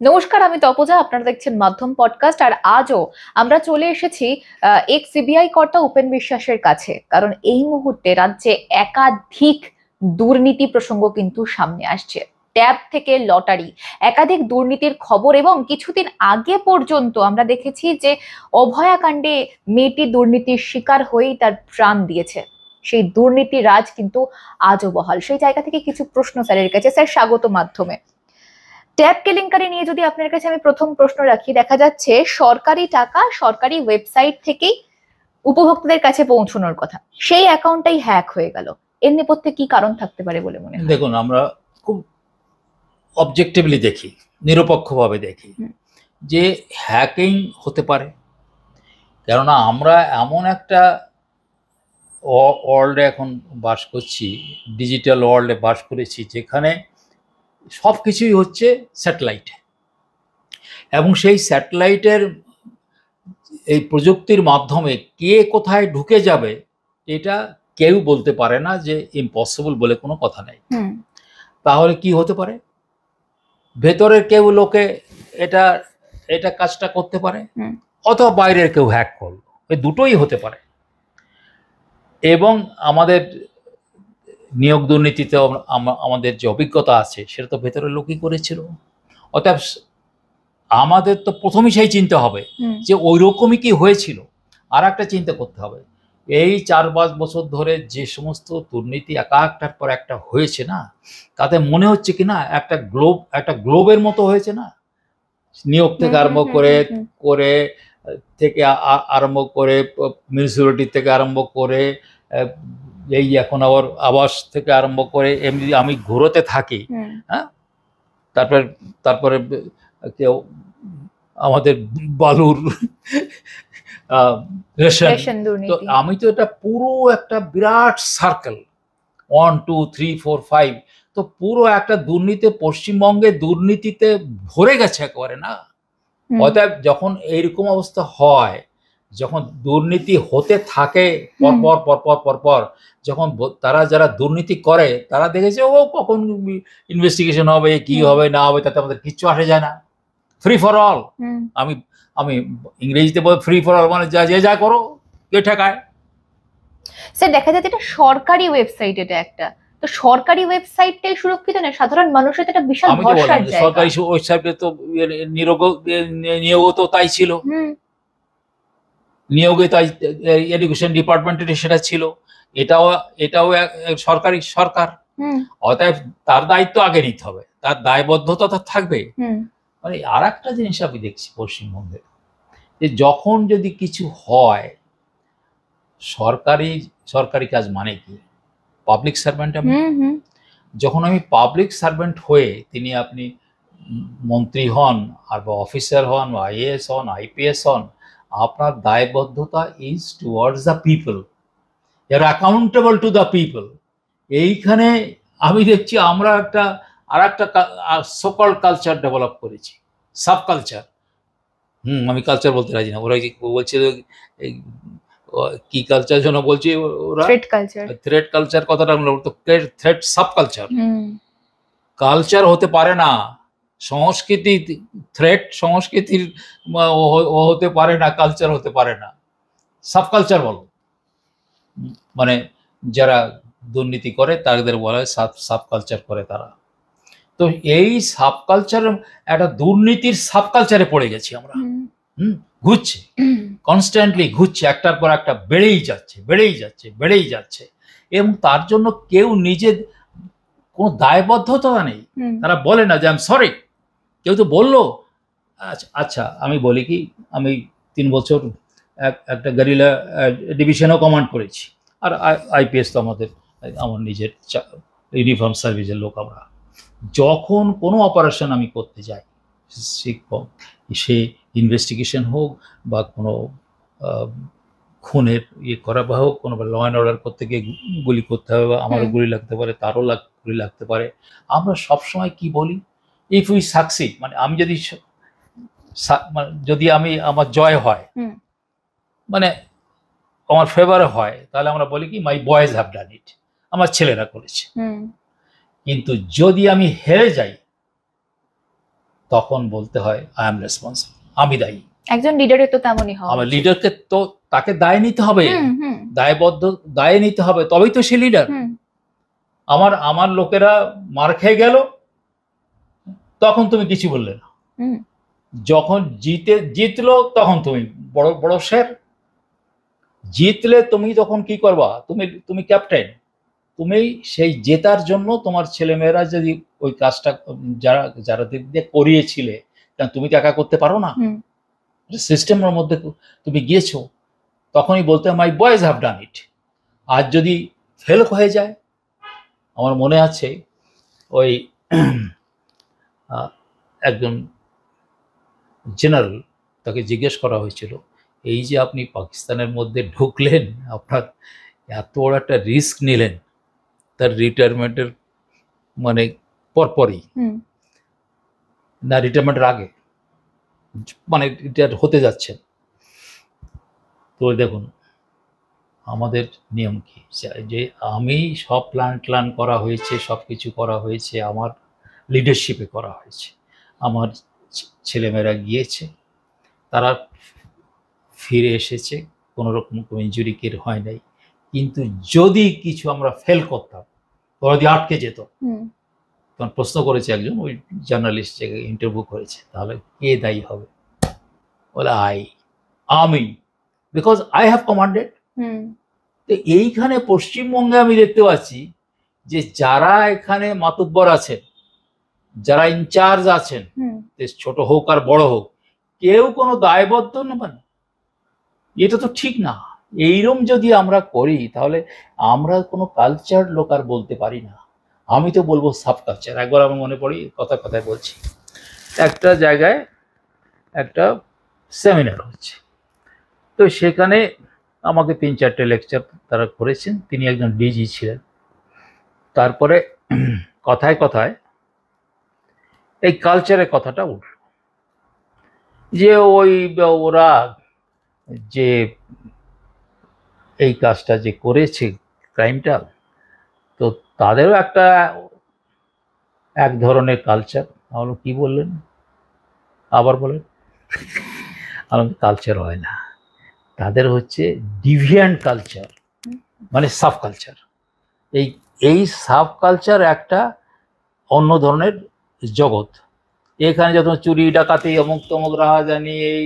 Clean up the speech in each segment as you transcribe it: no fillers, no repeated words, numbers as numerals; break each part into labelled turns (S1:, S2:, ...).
S1: নমস্কার, আমি তপজা। আপনারা দেখছেন মাধ্যম পডকাস্ট। আর আজও আমরা চলে এসেছি এক সিবিআই কর্তা উপেন বিশ্বাসের কাছে, কারণ এই মুহূর্তে রাজ্যে একাধিক দুর্নীতি প্রসঙ্গ কিন্তু সামনে আসছে। ট্যাব থেকে লটারি, একাধিক দুর্নীতির খবর, এবং কিছুদিন আগে পর্যন্ত আমরা দেখেছি যে অভয়াকাণ্ডে মেয়েটি দুর্নীতির শিকার হয়েই তার প্রাণ দিয়েছে। সেই দুর্নীতি রাজ কিন্তু আজও বহাল। সেই জায়গা থেকে কিছু প্রশ্ন স্যারের কাছে। স্যার, স্বাগত মাধ্যমে। ট্যাব কেলেঙ্কারি নিয়ে যদি আপনার কাছে আমি প্রথম প্রশ্ন রাখি, দেখা যাচ্ছে সরকারি টাকা সরকারি ওয়েবসাইট থেকেই উপভোক্তাদের কাছে পৌঁছানোর কথা, সেই অ্যাকাউন্টটাই হ্যাক হয়ে গেল। এর নেপথ্যে কি কারণ থাকতে পারে বলে মনে হয়?
S2: দেখুন, আমরা খুব অবজেক্টিভলি দেখি, নিরপেক্ষভাবে দেখি যে হ্যাকিং হতে পারে। কেননা আমরা এমন একটা ওয়ার্ল্ডে এখন বাস করছি, ডিজিটাল ওয়ার্ল্ডে বাস করেছি, যেখানে সব কিছুই হচ্ছে স্যাটেলাইটে, এবং সেই স্যাটেলাইটের এই প্রযুক্তির মাধ্যমে কে কোথায় ঢুকে যাবে এটা কেউ বলতে পারে না, যে ইম্পসিবল বলে কোনো কথা নেই। তাহলে কি হতে পারে? ভেতরের কেউ লোকে এটা এটা কাজটা করতে পারে, অথবা বাইরের কেউ হ্যাক করলো, এই দুটোই হতে পারে। এবং আমাদের নিয়োগ দুর্নীতিতে আমাদের যে অভিজ্ঞতা আছে সেটা তো ভেতরের লোকই করেছিল। অতএব আমাদের তো প্রথমেই সেই চিন্তা হবে যে ওই রকমই কি হয়েছিল। আর একটা চিন্তা করতে হবে, এই 4-5 বছর ধরে যে সমস্ত দুর্নীতি একটার পর একটা হয়েছে না, তাতে মনে হচ্ছে কি না একটা গ্লোবের মতো হয়েছে না। নিয়োগ থেকে আরম্ভ করে আরম্ভ করে মিউনিসিপ্যালিটি থেকে আরম্ভ করে এই এখন আবার আবাস থেকে আরম্ভ করে, এমনি আমি ঘুরোতে থাকি। হ্যাঁ, তারপরে কেউ আমাদের বালুর রেশন। তো আমি তো এটা পুরো একটা বিরাট সার্কেল, 1 2 3 4 5, তো পুরো একটা দুর্নীতি, পশ্চিমবঙ্গে দুর্নীতিতে ভরে গেছে একেবারে না। অতএব যখন এইরকম অবস্থা হয়, যখন দুর্নীতি হতে থাকে পরপর, যখন তারা যারা দুর্নীতি করে তারা দেখেছে ও কখন ইনভেস্টিগেশন হবে, কি হবে না হবে, তাতে আমাদের কিচ্ছু আসে যায় না। Free for all. আমি ইংরেজিতে বল ফ্রি ফর অল, মানে যা করো কে ঠেকায়।
S1: স্যার, দেখা যাচ্ছে এটা সরকারি ওয়েবসাইট, এটা একটা তো সরকারি ওয়েবসাইটটাই সুরক্ষিত না, সাধারণ মানুষের এটা বিশাল ভরসার জায়গা।
S2: সরকারি ওয়েবসাইটে তো নিয়োগ তো তাই ছিল, নিয়োগে তাই এডুকেশন ডিপার্টমেন্টের সেটা ছিল। এটাও সরকার। অতএব তার দায়িত্ব আগে নিতে হবে, তার দায়বদ্ধতা তো থাকবে। মানে আর একটা জিনিস আমি দেখছি পশ্চিমবঙ্গে, যে যখন যদি কিছু হয়, সরকারি কাজ মানে কি? Public servant. যখন আমি পাবলিক সার্ভেন্ট হয়ে আপনি মন্ত্রী হন, আর বা অফিসার হন, বা আইএএস হন, আইপিএস হন, আপনার দায়বদ্ধতা is towards the people, your accountable to the people. এইখানে আমি দেখছি আমরা আর একটা সকল কালচার ডেভেলপ করেছি, সাব কালচার। আমি কালচার বলতে রাজি না। ওরা বলছে কি কালচার যেন বলছে ওরা, থ্রেট কালচার কথাটা তো থ্রেট সাব কালচার। কালচার হতে পারে না সংস্কৃতি, থ্রেট সংস্কৃতির হতে পারে না, কালচার হতে পারে না, সাব কালচার বলো। মানে যারা দুর্নীতি করে তাদের বলা হয় সাব কালচার করে তারা। তো এই সাব কালচার, একটা দুর্নীতির সাব কালচারে পড়ে গেছি আমরা। ঘুরছে, কনস্ট্যান্টলি ঘুরছে, একটার পর একটা বেড়েই যাচ্ছে। এবং তার জন্য কেউ নিজের কোনো দায়বদ্ধতা নেই। তারা বলে না যে আই এম সরি। কেউ তো বললো, আচ্ছা আমি বলি কি, আমি 3 বছর একটা গেরিলা ডিভিশনও কমান্ড করেছি, আর আইপিএস তো আমার নিজের ইউনিফর্ম সার্ভিসের লোক। আমরা যখন কোনো অপারেশন আমি করতে যাই, সে ইনভেস্টিগেশন হোক বা কোনো খুনের করা বা হোক, কোনো ল অ্যান্ড অর্ডার করতে গিয়ে গুলি করতে হবে, বা আমারও গুলি লাগতে পারে, তারও গুলি লাগতে পারে, আমরা সবসময় কি বলি, ইফ উই সাকসিড, মানে আমি যদি আমার জয় হয়, মানে আমার ফেভারে হয়, তাহলে আমরা বলি কি মাই বয়েজ হ্যাভ ডান ইট, আমার ছেলেরা করেছে। কিন্তু যদি আমি হেরে যাই, তখন বলতে হয় আই এম রেসপন্সিবল, আমি দায়ী।
S1: একজন লিডারের তো তেমনই হয়।
S2: আমার লিডারকে তো তাকে দায় নিতে হবে, দায় নিতে হবে, তবেই তো সে লিডার। আমার লোকেরা মার খেয়ে গেল, তখন তুমি কিছু বললে না। যখন জিতলো তখন তুমি বড় বড় শের। জিতলে তুমি তখন কি করবা? তুমি ক্যাপ্টেন, তুমি সেই জেতার জন্য তোমার ছেলেমেয়েরা যদি ওই কাজটা যারা যারা দিক দিয়ে করিয়েছিলে, কারণ তুমি তো একা করতে পারো না, সিস্টেমের মধ্যে তুমি গিয়েছো, তখনই বলতে মাই বয়েজ হ্যাভ ডান ইট। আর যদি ফেল হয়ে যায়, আমার মনে আছে ওই একজন জেনারেল, তাকে জিজ্ঞেস করা হয়েছিল, এই যে আপনি পাকিস্তানের মধ্যে ঢুকলেন, আপনার এত বড় একটা রিস্ক নিলেন, তার রিটায়ারমেন্টের মানে পরপরই না রিটায়ারমেন্টের আগে, মানে রিটায়ার হতে যাচ্ছেন, তো দেখুন আমাদের নিয়ম কি, যে আমি সব প্ল্যান করা হয়েছে, সব কিছু করা হয়েছে, আমার লিডারশিপে করা হয়েছে, আমার ছেলেমেয়েরা গিয়েছে, তারা ফিরে এসেছে, কোনো রকম কোনো ইনজুরি কের হয় নাই, কিন্তু যদি কিছু আমরা ফেল করতাম, ওরা যদি আটকে যেত, তখন প্রশ্ন করেছে একজন ওই জার্নালিস্ট, যে ইন্টারভিউ করেছে, তাহলে কে দায়ী হবে? বলে আমি, বিকজ আই হ্যাভ কমান্ডেড। তো এইখানে পশ্চিমবঙ্গে আমি দেখতে পাচ্ছি যে যারা এখানে মাতব্বর আছেন, যারা ইনচার্জ আছেন, ছোট হোক আর বড় হোক, কেউ কোনো দায়বদ্ধ নেবেন, এটা তো ঠিক না। এইরকম যদি আমরা করি, তাহলে আমরা কোনো কালচার লোক আর বলতে পারি না, আমি তো বলবো সাব কালচার। একবার আমার মনে পড়ি, কথায় বলছি, একটা জায়গায় একটা সেমিনার হচ্ছে, তো সেখানে আমাকে 3-4টে লেকচার তারা করেছেন, তিনি একজন ডিজি ছিলেন। তারপরে কথায় এই কালচারের কথাটা উঠল, যে ওরা যে এই কাজটা যে করেছে, ক্রাইমটা, তো তাদেরও একটা এক ধরনের কালচার। আমরা কি বললেন, আবার বলেন? আমাদের কালচার হয় না, তাদের হচ্ছে ডিভিয়েন্ট কালচার, মানে সাব কালচার। এই সাব কালচার একটা অন্য ধরনের জগৎ। এখানে যত চুরি ডাকাতি অমুক তমুক রাহাজানি, এই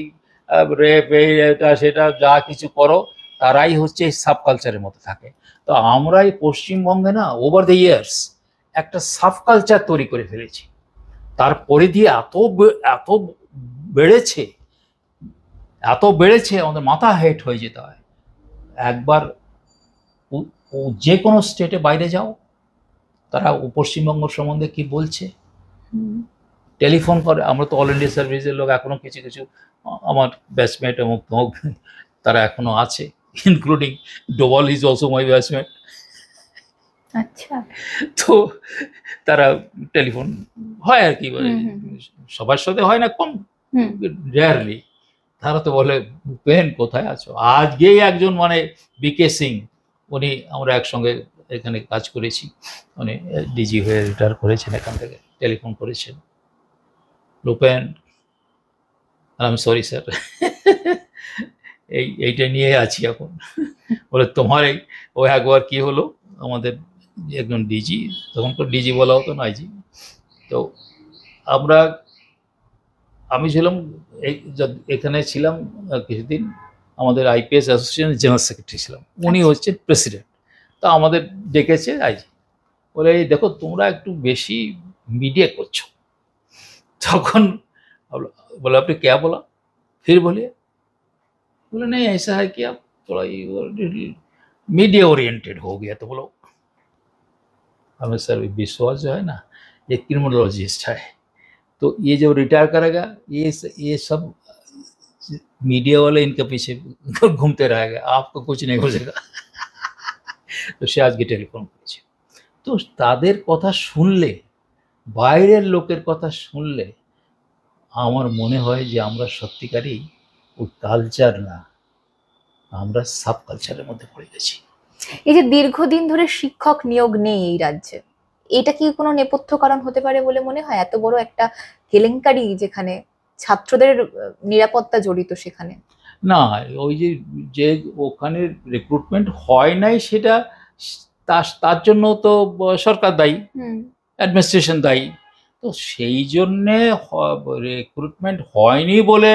S2: রেপ, এই এটা সেটা যা কিছু করো, তারাই হচ্ছে এই সাব কালচারের মধ্যে থাকে। তো আমরা এই পশ্চিমবঙ্গে না, ওভার দ্য ইয়ার্স একটা সাব কালচার তৈরি করে ফেলেছি, তার পরিধি এত বেড়েছে, আমাদের মাথা হেট হয়ে যেতে হয়। একবার যে কোনো স্টেটে বাইরে যাও, তারা পশ্চিমবঙ্গ সম্বন্ধে কি বলছে, টেলিফোন করে। আমরা তো অল ইন্ডিয়া সার্ভিসের লোক, এখনো কিছু আমার ব্যাচমেট এবং তারা এখনো আছে, including Doval is also my batchmate.
S1: আচ্ছা,
S2: তো তারা টেলিফোন হয় আর কি, সবার সাথে হয় না, কম রেয়ারলি। তারা তো বলে, ভূপেন কোথায় আছো? আজকেই একজন মানে বিকে সিং, উনি আমরা একসঙ্গে এখানে কাজ করেছি, উনি ডিজি হয়ে রিটায়ার করেছেন, এখান থেকে টেলিফোন করেছেন, ভূপেন আমি সরি স্যার, এইটা নিয়ে আছি এখন। বলে তোমার ও একবার কি হলো, আমাদের একজন ডিজি, তখন তো ডিজি বলা হতো না, আইজি। তো আমি ছিলাম এখানে ছিলাম কিছুদিন, আমাদের আইপিএস অ্যাসোসিয়েশনের জেনারেল সেক্রেটারি ছিলাম, উনি হচ্ছে প্রেসিডেন্ট। তো আমাদের ডেকেছে আইজি, বলে দেখো তোমরা একটু বেশি মিডিয়া করছো। তখন बोला आपने क्या बोला, फिर बोलिए। बोले नहीं ऐसा है कि आप थोड़ा मीडिया ओरिएंटेड हो गया। तो बोलो हमें सर विश्वास जो है ना, ये क्रिमिनोलॉजिस्ट है, तो ये जब रिटायर करेगा, ये सब मीडिया वाले इनके पीछे घूमते रहेगा, आपको कुछ नहीं हो जाएगा। তো সে আজকে টেলিফোন করেছে। তো তাদের কথা শুনলে, বাইরের লোকের কথা শুনলে আমার মনে হয় যে আমরা সত্যিকারই ওই কালচার না, আমরা সাব কালচারের মধ্যে পড়ে গেছি।
S1: এই যে দীর্ঘদিন ধরে শিক্ষক নিয়োগ নেই এই রাজ্যে, এটা কি কোনো নেপথ্য কারণ হতে পারে বলে মনে হয়? এত বড় একটা কেলেঙ্কারি যেখানে ছাত্রদের নিরাপত্তা জড়িত সেখানে?
S2: না, ওই যে যে ওখানে রিক্রুটমেন্ট হয় নাই সেটা তার জন্য তো সরকার দায়ী, অ্যাডমিনিস্ট্রেশন দায়ী। তো সেই জন্যে রিক্রুটমেন্ট হয়নি বলে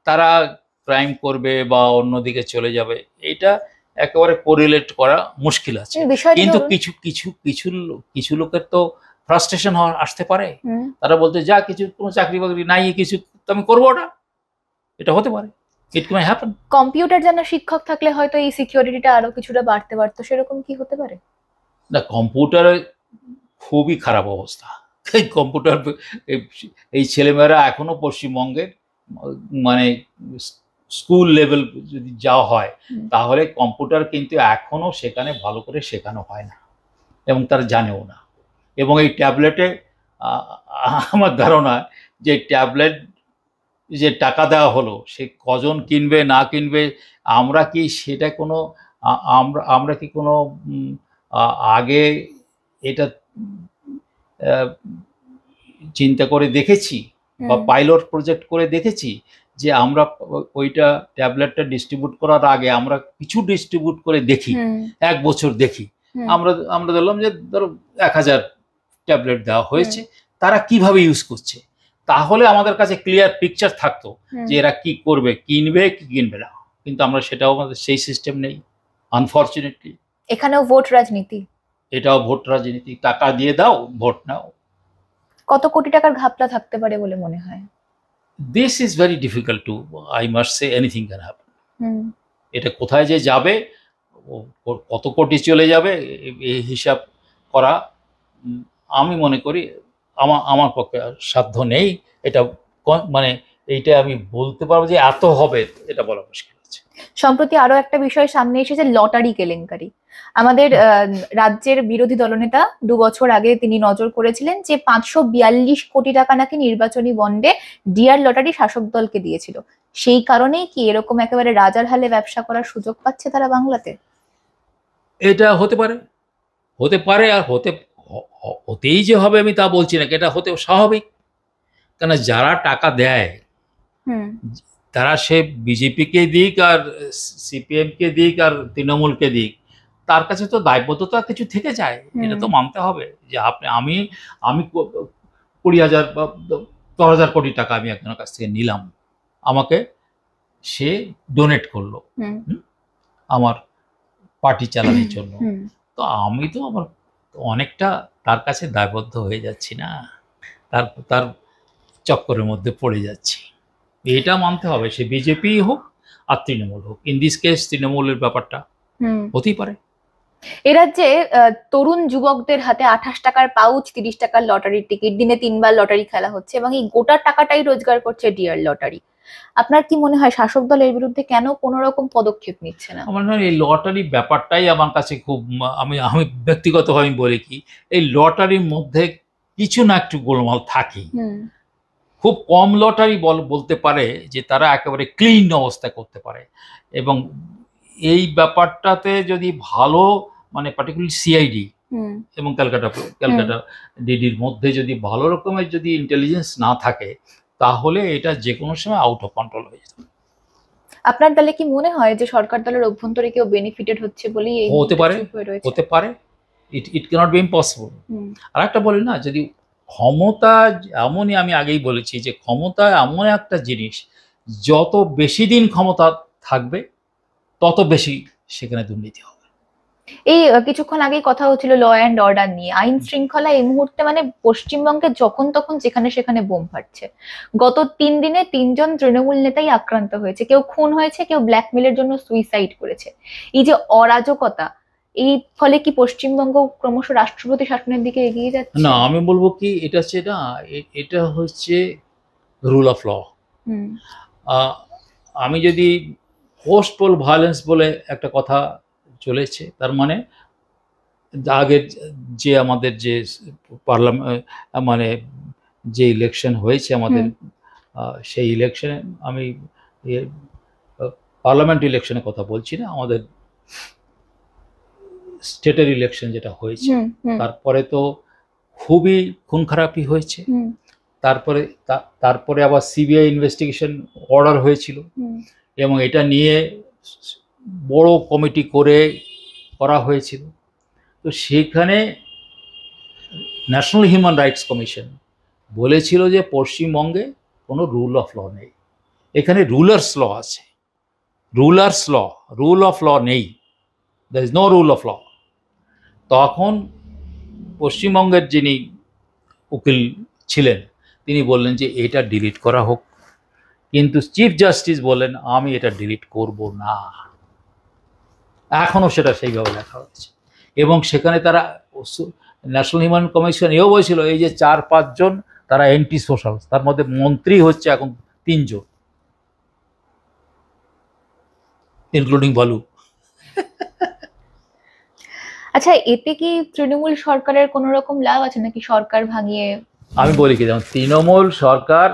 S2: তারা ক্রাইম করবে বা অন্যদিকে চলে যাবে, এটা একেবারে কোরিলেট করা মুশকিল আছে। কিন্তু কিছু কিছু কিছু কিছু লোকের তো ফ্রাস্ট্রেশন আসতে পারে, তারা বলতে যা কিছু কোনো চাকরি বাকরি নাই, কিছু তো আমি করবো না, এটা হতে পারে। ইট মে হ্যাপেন।
S1: কম্পিউটার জানা শিক্ষক থাকলে হয়তো এই সিকিউরিটিটা আরো কিছুটা বাড়তে পারতো, সেরকম কি হতে পারে?
S2: না, কম্পিউটারে খুবই খারাপ অবস্থা। এই কম্পিউটার এই ছেলেমেয়েরা এখনো পশ্চিমবঙ্গের মানে স্কুল লেভেল যদি যাওয়া হয় তাহলে কম্পিউটার কিন্তু এখনো সেখানে ভালো করে শেখানো হয় না এবং তারা জানেও না। এবং এই ট্যাবলেটে আমার ধারণা যে ট্যাবলেট যে টাকা দেওয়া হলো সে কজন কিনবে না কিনবে, আমরা কি সেটা কোনো আমরা কি কোনো আগে এটা চিন্তা করে দেখেছি বা পাইলট প্রজেক্ট করে দেখেছি যে আমরা ওইটা ট্যাবলেটটা ডিস্ট্রিবিউট করার আগে আমরা কিছু ডিস্ট্রিবিউট করে দেখি, 1 বছর দেখি, আমরা ধরলাম যে ধরো 1000 ট্যাবলেট দেওয়া হয়েছে, তারা কিভাবে ইউজ করছে, তাহলে আমাদের কাছে ক্লিয়ার পিকচার থাকতো যে এরা কি করবে, কিনবে কি কিনবে না। কিন্তু আমরা সেটাও, আমাদের সেই সিস্টেম নেই আনফরচুনেটলি।
S1: এখানেও ভোট রাজনীতি,
S2: এটাও ভোট রাজনীতি, টাকা দিয়ে দাও ভোট নাও।
S1: কত কোটি টাকার ঘাপলা থাকতে পারে বলে মনে হয়?
S2: This is very difficult to, I must say, anything can happen. এটা কোথায় যে যাবে, কত কোটি চলে যাবে, এই হিসাব করা আমি মনে করি আমার পক্ষে সাধ্য নেই। এটা মানে এইটা আমি বলতে পারবো যে এত হবে, এটা বলা মুশকিল আছে।
S1: সম্প্রতি আরো একটা বিষয় সামনে এসেছে, লটারি কেলেঙ্কারি। আমাদের রাজ্যের বিরোধী দলনেতা 2 বছর আগে তিনি নজর করেছিলেন যে 542 কোটি টাকা নাকি নির্বাচনী বন্ডে ডিআর লটারি শাসক দলকে দিয়েছিল। সেই কারণেই কি এরকম একেবারে রাজার হালে ব্যবসা করার সুযোগ পাচ্ছে তারা বাংলাতে?
S2: এটা হতে পারে, হতে পারে, আর হতেই যে হবে আমি তা বলছি না, এটা হতে স্বাভাবিক। কেন, যারা টাকা দেয় তারা সে বিজেপিকে দিক আর সিপিএমকে দিক আর তৃণমূলকে দিক, তার কাছে তো দায়বদ্ধতা কিছু থেকে যায়, এটা তো মানতে হবে যে আমি 20,000 বা 10,000 কোটি টাকা আমি একজনের কাছ থেকে নিলাম, আমাকে সে ডোনেট করলো আমার পার্টি চালানোর জন্য, তো আমি তো আমার অনেকটা তার কাছে দায়বদ্ধ হয়ে যাচ্ছি না, তার চক্করের মধ্যে পড়ে যাচ্ছি, এটা মানতে হবে। সে বিজেপি হোক আর তৃণমূল হোক, ইন দিস কেস তৃণমূলের ব্যাপারটা হতেই পারে।
S1: এ রাজ্যে তরুণ যুবকদের হাতে 28 টাকার পাউচ, 30 টাকার লটারির টিকিট, দিনে 3 বার লটারি খেলা হচ্ছে এবং এই গোটা টাকাটাই রোজগার করছে ডিআর লটারি। আপনার কি মনে হয় শাসক দল এর বিরুদ্ধে কেন কোনো রকম পদক্ষেপ নিচ্ছে না?
S2: আমার মনে হয় এই লটারি ব্যাপারটাই আমার কাছে খুব, আমি ব্যক্তিগতভাবে বলি কি, এই লটারির মধ্যে কিছু না একটু গোলমাল থাকে। খুব কম লটারি বলতে পারে যে তারা একেবারে ক্লিন অবস্থা করতে পারে, এবং এই ব্যাপারটাতে যদি ভালো মানে পার্টিকুলারলি সিআইডি এবং ক্যালকাটা ডিডির মধ্যে যদি ভালো রকমের যদি ইন্টেলিজেন্স না থাকে তাহলে এটা যে কোনো সময় আউট অফ কন্ট্রোল হয়ে যেত।
S1: আপনার দলে কি মনে হয় যে সরকার দলের অভ্যন্তরে কেউ বেনিফিটেড হচ্ছে বলেই এই
S2: হতে পারে, ইট ক্যানট বি ইম্পসিবল। আর একটা বলি না, যদি ক্ষমতা এমনই, আমি আগেই বলেছি যে ক্ষমতা এমন একটা জিনিস, যত বেশি দিন ক্ষমতা থাকবে তত বেশি সেখানে দুর্নীতি হবে।
S1: এই কিছুক্ষণ আগেই কথা হচ্ছিল ল অ্যান্ড অর্ডার নিয়ে, আইন শৃঙ্খলা এই মুহূর্তে মানে পশ্চিমবঙ্গে যখন তখন যেখানে সেখানে বোম ফাটছে। গত 3 দিনে 3 জন তৃণমূল নেতাই আক্রান্ত হয়েছে, কেউ খুন হয়েছে, কেউ ব্ল্যাকমেলের জন্য সুইসাইড করেছে। এই যে অরাজকতা, এই ফলে কি পশ্চিমবঙ্গ ক্রমশ রাষ্ট্রপতি শাসনের দিকে এগিয়ে যাচ্ছে?
S2: না, আমি বলবো কি, এটা হচ্ছে রুল অফ ল। আমি যদি পোস্ট পোল ভায়োলেন্স বলে একটা কথা চলেছে, তার মানে আগের যে আমাদের যে পার্লামেন্ট মানে যে ইলেকশন হয়েছে আমাদের, সেই ইলেকশনে আমি পার্লামেন্ট ইলেকশনের কথা বলছি না, আমাদের স্টেটের ইলেকশন যেটা হয়েছে, তারপরে তো খুবই খুন খারাপি হয়েছে। তারপরে তারপরে আবার সিবিআই ইনভেস্টিগেশন অর্ডার হয়েছিল, এবং এটা নিয়ে বড় কমিটি করা হয়েছিল। তো সেখানে ন্যাশনাল হিউম্যান রাইটস কমিশন বলেছিল যে পশ্চিমবঙ্গে কোনো রুল অফ ল নেই, এখানে রুলার্স ল আছে, রুল অফ ল নেই, there is no rule of law. তখন পশ্চিমবঙ্গের যিনি উকিল ছিলেন তিনি বললেন যে এটা ডিলিট করা হোক, কিন্তু চিফ জাস্টিস বললেন আমি এটা ডিলিট করব না। এখনও সেটা সেইভাবে লেখা হয়েছে, এবং সেখানে তারা ন্যাশনাল হিউম্যান কমিশন এও বলেছিল এই যে 4-5 জন তারা অ্যান্টি সোশ্যাল, তার মধ্যে মন্ত্রী হচ্ছে এখন 3 জন, ইনক্লুডিং বালু।
S1: আচ্ছা, এতে কি তৃণমূল সরকারের কোনো রকম লাভ আছে নাকি সরকার ভাঙিয়ে?
S2: আমি বলি কি, যেমন তৃণমূল সরকার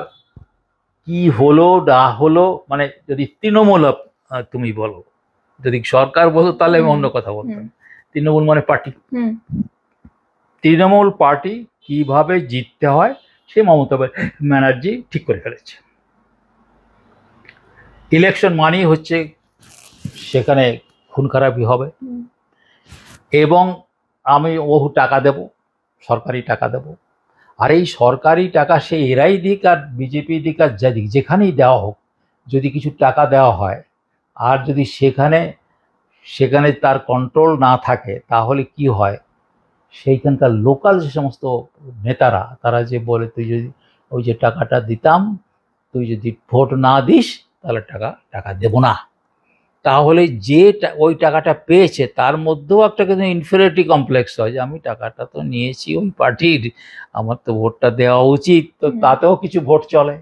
S2: কি হলো না হলো, মানে যদি তৃণমূল তুমি বলো, যদি সরকার বলো তাহলে আমি অন্য কথা বলতাম। তৃণমূল মানে পার্টি, তৃণমূল পার্টি কিভাবে জিততে হয় সে মমতা ব্যানার্জি ঠিক করে ফেলেছে। ইলেকশন মানেই হচ্ছে সেখানে খুন খারাপি হবে, এবং আমি বহু টাকা দেব, সরকারি টাকা দেব, আর এই সরকারি টাকা সে এরাই দিক আর বিজেপি দিক আর যা দিক, যেখানেই দেওয়া হোক, যদি কিছু টাকা দেওয়া হয় আর যদি সেখানে তার কন্ট্রোল না থাকে তাহলে কি হয়, সেইখানকার লোকাল যে সমস্ত নেতারা তারা যে বলে তুই যদি ওই যে টাকাটা দিতাম, তুই যদি ভোট না দিস তাহলে টাকা দেব না। তাহলে যে ওই টাকাটা পেয়েছে তার মধ্যেও একটা কিন্তু ইনফেরিয়রিটি কমপ্লেক্স হয় যে আমি টাকাটা তো নিয়েছি ওই পার্টির, আমার তো ভোটটা দেওয়া উচিত, তো তাতেও কিছু ভোট চলে।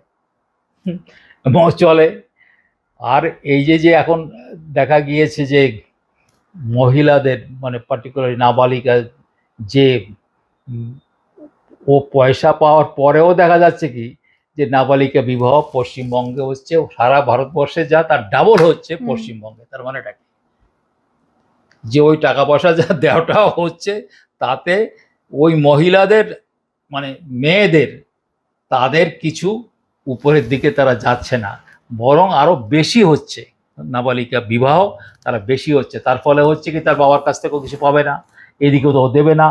S2: আর এই যে এখন দেখা গিয়েছে যে মহিলাদের মানে পার্টিকুলারলি নাবালিকা, যে ও পয়সা পাওয়ার পরেও দেখা যাচ্ছে কি যে নাবালিকা বিবাহ পশ্চিমবঙ্গে হচ্ছে, সারা ভারতবর্ষে যা তার ডাবল হচ্ছে পশ্চিমবঙ্গে। তার মানেটা কি, যে ওই টাকা পয়সা যা দেওয়াটাও হচ্ছে তাতে ওই মহিলাদের মানে মেয়েদের তাদের কিছু উপরের দিকে তারা যাচ্ছে না, বরং আরো বেশি হচ্ছে নাবালিকা বিবাহ, তারা বেশি হচ্ছে। তার ফলে হচ্ছে কি তার বাবার কাছ থেকেও কিছু পাবে না, এদিকেও তো দেবে না,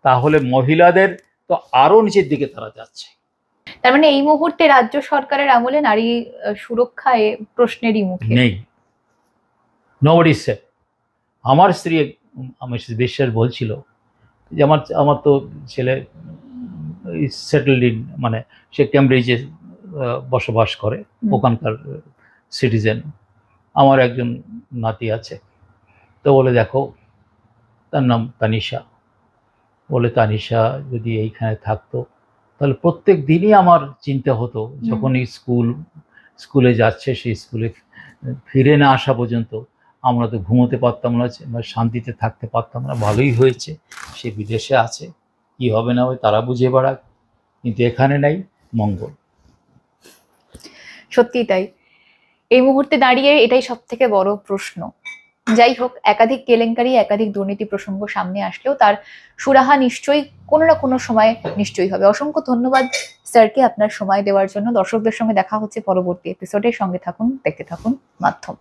S2: তাহলে মহিলাদের তো আরো নিচের দিকে তারা যাচ্ছে।
S1: তার মানে এই মুহূর্তে রাজ্য সরকারের আমলে নারী সুরক্ষায় প্রশ্নেরই মুখে
S2: নেই। Nobody said. আমার স্ত্রী বিশ্বাস বলছিল যে আমার তো ছেলে সেটেলড ইন, মানে সে ক্যামব্রিজে বসবাস করে, ওখানকার সিটিজেন, আমার একজন নাতি আছে। তো বলে দেখো, তার নাম তানিশা, বলে তানিশা যদি এইখানে থাকতো তাহলে প্রত্যেক দিনই আমার চিন্তা হতো, যখনই স্কুলে যাচ্ছে সেই স্কুলে ফিরে না আসা পর্যন্ত আমরা তো ঘুমোতে পারতাম না, শান্তিতে থাকতে পারতাম না। ভালোই হয়েছে সে বিদেশে আছে, কি হবে না হবে তারা বুঝে বেড়াক, কিন্তু এখানে নাই মঙ্গল।
S1: সত্যি তাই, এই মুহূর্তে দাঁড়িয়ে এটাই সব থেকে বড় প্রশ্ন। যাই হোক, একাধিক কেলেঙ্কারি, একাধিক দুর্নীতি প্রসঙ্গ সামনে আসলেও তার সুরাহা নিশ্চয়ই কোনো না কোনো সময় নিশ্চয়ই হবে। অসংখ্য ধন্যবাদ স্যারকে আপনার সময় দেওয়ার জন্য। দর্শকদের সঙ্গে দেখা হচ্ছে পরবর্তী এপিসোডে, সঙ্গে থাকুন, দেখতে থাকুন মাধ্যম।